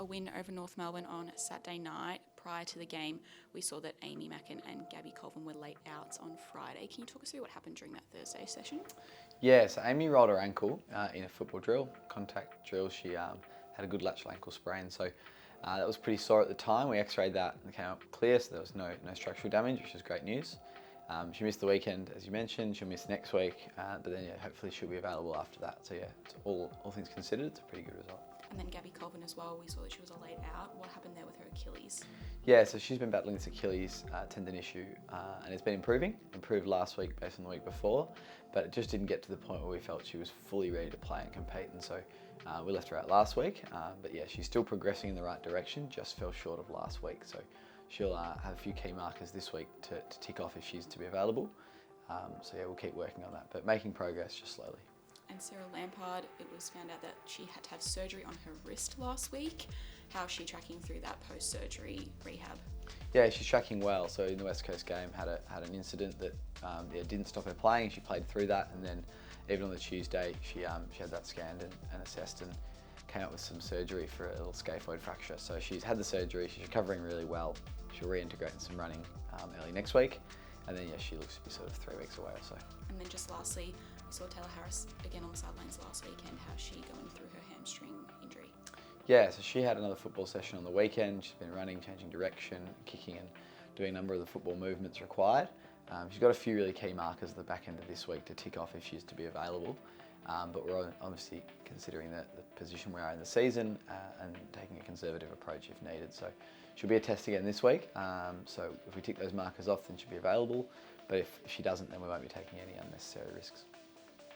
win over North Melbourne on Saturday night. Prior to the game, we saw that Amy Mackin and Gabby Coleman were late outs on Friday. Can you talk us through what happened during that Thursday session? Yeah, so Amy rolled her ankle in a football drill, contact drill. She had a good lateral ankle sprain, so that was pretty sore at the time. We x-rayed that and it came up clear, so there was no structural damage, which is great news. She missed the weekend, as you mentioned. She'll miss next week, but then hopefully she'll be available after that. So all things considered, it's a pretty good result. And then Gabby Colvin as well, we saw that she was a late out. What happened there with her Achilles? Yeah, so she's been battling this Achilles tendon issue, and it's been improved last week based on the week before, but it just didn't get to the point where we felt she was fully ready to play and compete, and so we left her out last week. But yeah, she's still progressing in the right direction, just fell short of last week. So she'll have a few key markers this week to tick off if she's to be available. So yeah, we'll keep working on that, but making progress just slowly. And Sarah Lampard, it was found out that she had to have surgery on her wrist last week. How's she tracking through that post-surgery rehab? Yeah, she's tracking well. So in the West Coast game, had an incident that didn't stop her playing. She played through that, and then even on the Tuesday, she had that scanned and assessed and came up with some surgery for a little scaphoid fracture. So she's had the surgery. She's recovering really well. She'll reintegrate in some running early next week, and then she looks to be sort of 3 weeks away or so. And then just lastly, we saw Taylor Harris again on the sidelines last weekend. How's she going through her hamstring injury? Yeah, so she had another football session on the weekend. She's been running, changing direction, kicking and doing a number of the football movements required. She's got a few really key markers at the back end of this week to tick off if she's to be available. But we're obviously considering the position we are in the season and taking a conservative approach if needed. So she'll be a test again this week. So if we tick those markers off, then she'll be available. But if she doesn't, then we won't be taking any unnecessary risks.